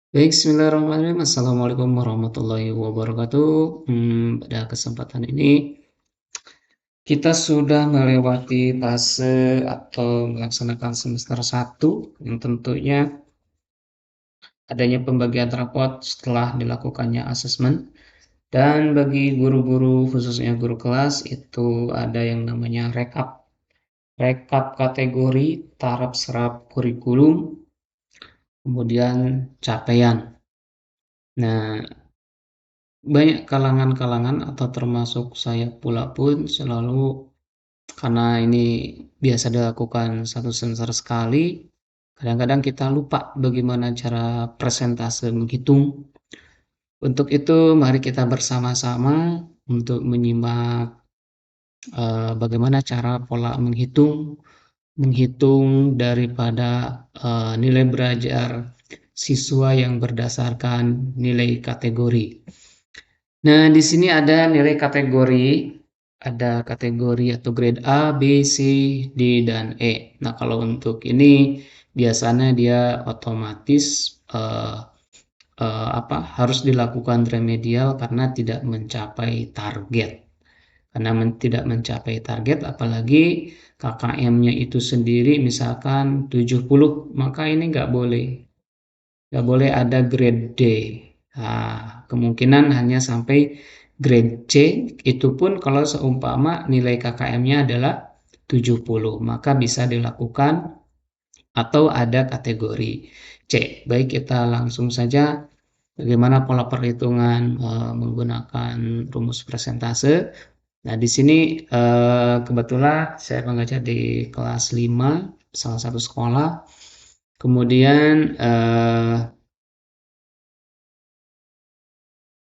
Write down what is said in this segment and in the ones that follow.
Baik, bismillahirrahmanirrahim. Assalamualaikum warahmatullahi wabarakatuh. Pada kesempatan ini kita sudah melewati fase atau melaksanakan semester 1 yang tentunya adanya pembagian rapot setelah dilakukannya asesmen. Dan bagi guru-guru, khususnya guru kelas, itu ada yang namanya rekap. Rekap kategori, taraf serap kurikulum, kemudian capaian. Nah, banyak kalangan-kalangan atau termasuk saya pula pun selalu, karena ini biasa dilakukan satu semester sekali, kadang-kadang kita lupa bagaimana cara presentase menghitung. Untuk itu mari kita bersama-sama untuk menyimak bagaimana cara pola menghitung menghitung daripada nilai belajar siswa yang berdasarkan nilai kategori. Nah, di sini ada nilai kategori, ada kategori atau grade A, B, C, D, dan E. Nah, kalau untuk ini biasanya dia otomatis eh, harus dilakukan remedial karena tidak mencapai target. Karena tidak mencapai target, apalagi KKM-nya itu sendiri misalkan 70, maka ini nggak boleh ada grade D. Nah, kemungkinan hanya sampai grade C, itu pun kalau seumpama nilai KKM-nya adalah 70, maka bisa dilakukan atau ada kategori C. Baik, kita langsung saja bagaimana pola perhitungan menggunakan rumus presentase. Nah, di sini kebetulan saya mengajar di kelas 5 salah satu sekolah. Kemudian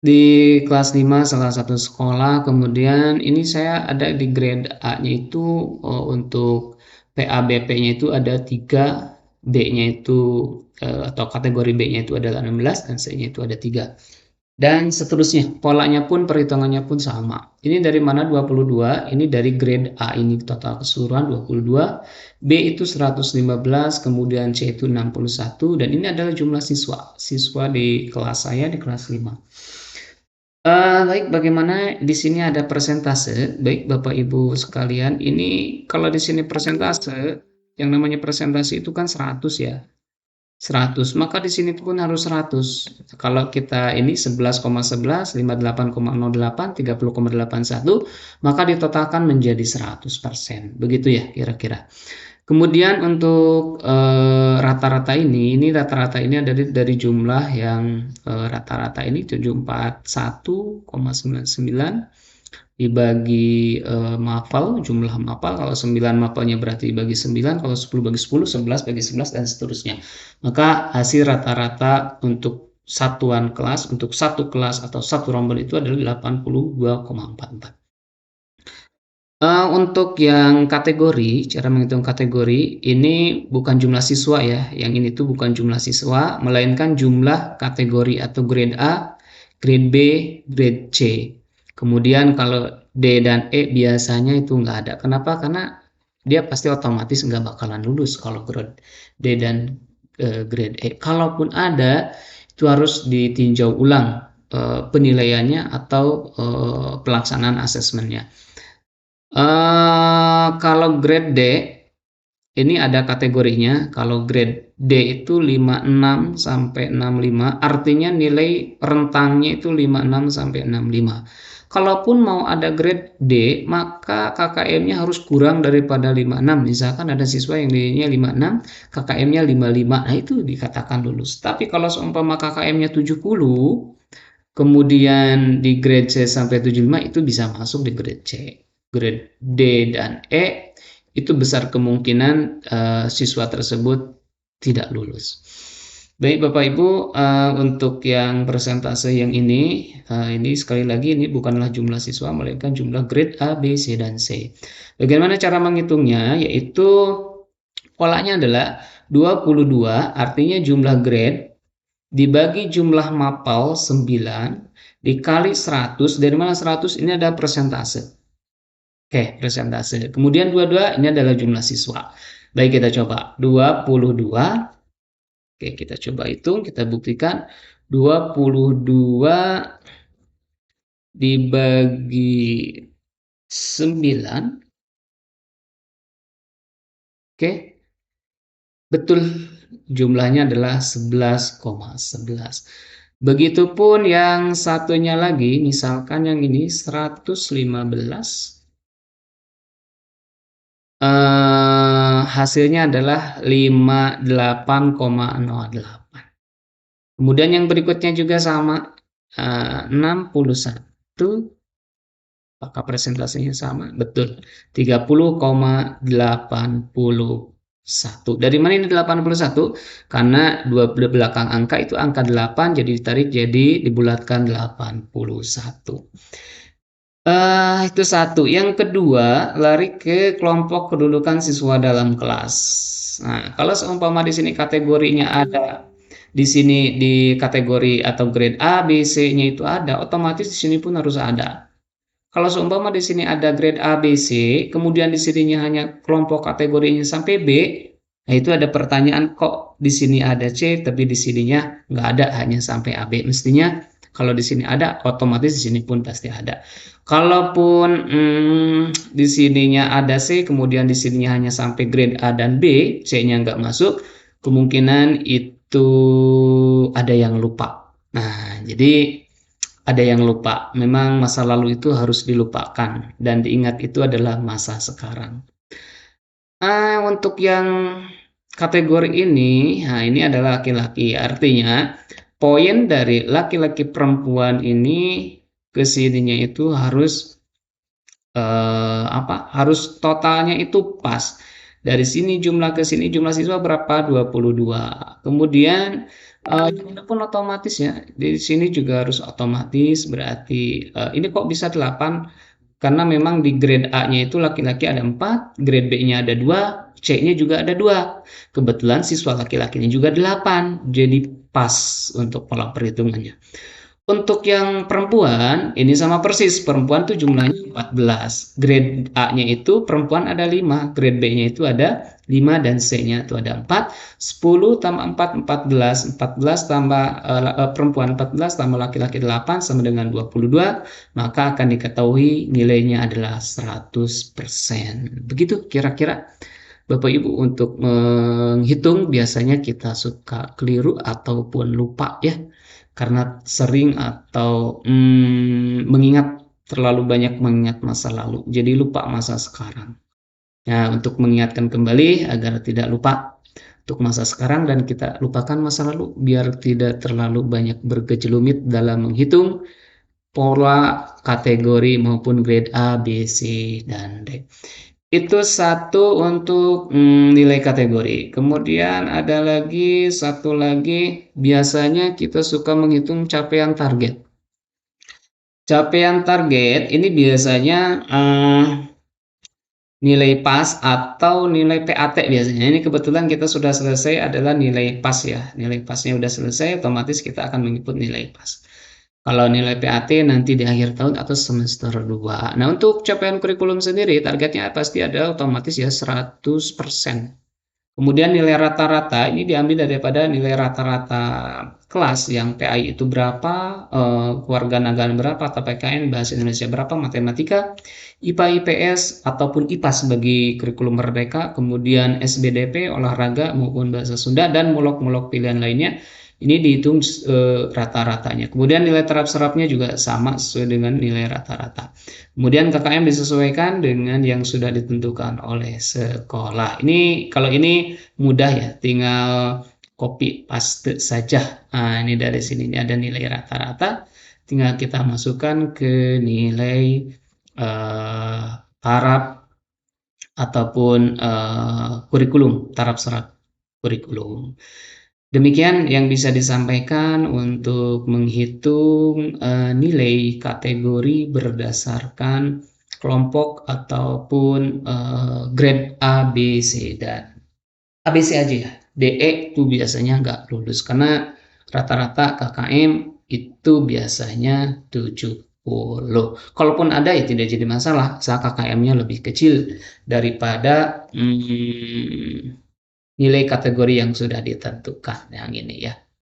di kelas 5 salah satu sekolah, kemudian ini saya ada di grade A-nya itu untuk PABP-nya itu ada 3, B-nya itu atau kategori B-nya itu adalah 16 dan C-nya itu ada 3. Dan seterusnya, polanya pun perhitungannya pun sama. Ini dari mana 22? Ini dari grade A, ini total keseluruhan 22, B itu 115, kemudian C itu 61, dan ini adalah jumlah siswa di kelas saya di kelas 5. Baik, bagaimana di sini ada persentase. Baik, Bapak Ibu sekalian, ini kalau di sini persentase, yang namanya persentase itu kan 100 ya. 100, maka di sini pun harus 100. Kalau kita ini 11,11, 58,08, 30,81, maka ditotalkan menjadi 100%. Begitu ya kira-kira. Kemudian untuk rata-rata ini rata-rata ini ada dari jumlah yang rata-rata ini 741,99 dibagi mapel, jumlah mapel. Kalau 9 mapelnya berarti bagi 9, kalau 10 bagi 10, 11 bagi 11, dan seterusnya. Maka hasil rata-rata untuk satuan kelas, untuk satu kelas atau satu rombel itu adalah 82,44. Untuk yang kategori, cara menghitung kategori, ini bukan jumlah siswa ya. Yang ini tuh bukan jumlah siswa, melainkan jumlah kategori atau grade A, grade B, grade C. Kemudian kalau D dan E biasanya itu nggak ada. Kenapa? Karena dia pasti otomatis nggak bakalan lulus kalau grade D dan grade E. Kalaupun ada, itu harus ditinjau ulang penilaiannya atau pelaksanaan asesmennya. Kalau grade D ini ada kategorinya. Kalau grade D itu 56 sampai 65, artinya nilai rentangnya itu 56 sampai 65. Kalaupun mau ada grade D, maka KKM-nya harus kurang daripada 56. Misalkan ada siswa yang nilainya 56, KKM-nya 55. Nah, itu dikatakan lulus. Tapi kalau seumpama KKM-nya 70, kemudian di grade C sampai 75, itu bisa masuk di grade C. Grade D dan E itu besar kemungkinan siswa tersebut tidak lulus. Baik Bapak Ibu, untuk yang persentase yang ini sekali lagi ini bukanlah jumlah siswa, melainkan jumlah grade A, B, C, dan C. Bagaimana cara menghitungnya? Yaitu polanya adalah 22, artinya jumlah grade dibagi jumlah mapel 9 dikali 100. Dari mana 100? Ini ada persentase. Oke, persentase. Kemudian 22 ini adalah jumlah siswa. Baik, kita coba. 22 Oke, kita coba hitung, kita buktikan 22 dibagi 9. Oke, betul, jumlahnya adalah 11,11. Begitupun yang satunya lagi, misalkan yang ini 115, hasilnya adalah 58,08. Kemudian yang berikutnya juga sama, 61, apakah presentasinya sama? Betul, 30,81. Dari mana ini 81? Karena dua belakang angka itu angka 8, jadi ditarik jadi dibulatkan 81. Itu satu. Yang kedua, lari ke kelompok kedudukan siswa dalam kelas. Nah, kalau seumpama di sini kategorinya ada, di sini di kategori atau grade A, B, C-nya itu ada, otomatis di sini pun harus ada. Kalau seumpama di sini ada grade A, B, C, kemudian di sininya hanya kelompok kategorinya sampai B, nah itu ada pertanyaan, kok di sini ada C, tapi di sininya nggak ada, hanya sampai AB. Mestinya kalau di sini ada, otomatis di sini pun pasti ada. Kalaupun di sininya ada C, kemudian di sininya hanya sampai grade A dan B, C-nya nggak masuk, kemungkinan itu ada yang lupa. Nah, jadi ada yang lupa. Memang masa lalu itu harus dilupakan dan diingat itu adalah masa sekarang. Untuk yang kategori ini, nah ini adalah laki-laki. Artinya poin dari laki-laki perempuan ini ke sininya itu harus harus totalnya itu pas. Dari sini jumlah ke sini jumlah siswa berapa? 22. Kemudian ini pun otomatis ya. Di sini juga harus otomatis, berarti ini kok bisa 8? Karena memang di grade A-nya itu laki-laki ada 4, grade B-nya ada 2, C-nya juga ada 2. Kebetulan siswa laki-lakinya juga 8. Jadi pas untuk pola perhitungannya. Untuk yang perempuan, ini sama persis. Perempuan tuh jumlahnya 14. Grade A-nya itu perempuan ada 5. Grade B-nya itu ada 5 dan C-nya itu ada 4. 10 tambah 4, 14. 14 tambah perempuan 14 tambah laki-laki 8 sama dengan 22. Maka akan diketahui nilainya adalah 100%. Begitu kira-kira. Bapak Ibu untuk menghitung biasanya kita suka keliru ataupun lupa ya. Karena sering atau terlalu banyak mengingat masa lalu, jadi lupa masa sekarang. Nah, untuk mengingatkan kembali agar tidak lupa untuk masa sekarang dan kita lupakan masa lalu, biar tidak terlalu banyak bergejolumit dalam menghitung pola kategori maupun grade A, B, C, dan D. Itu satu untuk nilai kategori. Kemudian ada lagi satu lagi, biasanya kita suka menghitung capaian target. Capaian target ini biasanya nilai pas atau nilai PAT biasanya. Ini kebetulan kita sudah selesai adalah nilai pas ya. Nilai pasnya sudah selesai, otomatis kita akan menginput nilai pas. Kalau nilai PAT nanti di akhir tahun atau semester 2. Nah, untuk capaian kurikulum sendiri, targetnya pasti ada otomatis ya 100%. Kemudian nilai rata-rata ini diambil daripada nilai rata-rata kelas yang PAI itu berapa, kewarganegaraan berapa, atau PKN, bahasa Indonesia berapa, matematika, IPA, IPS, ataupun IPA sebagai kurikulum merdeka, kemudian SBDP, olahraga maupun bahasa Sunda, dan mulok-mulok pilihan lainnya. Ini dihitung rata-ratanya. Kemudian nilai terap serapnya juga sama sesuai dengan nilai rata-rata. Kemudian KKM disesuaikan dengan yang sudah ditentukan oleh sekolah. Ini kalau ini mudah ya, tinggal copy paste saja. Nah, ini dari sini ini ada nilai rata-rata, tinggal kita masukkan ke nilai taraf ataupun kurikulum, taraf serap kurikulum. Demikian yang bisa disampaikan untuk menghitung nilai kategori berdasarkan kelompok ataupun grade A, B, C, dan ABC aja ya. DE itu biasanya nggak lulus karena rata-rata KKM itu biasanya 70. Kalaupun ada ya tidak jadi masalah, saat KKM-nya lebih kecil daripada nilai kategori yang sudah ditentukan yang ini ya.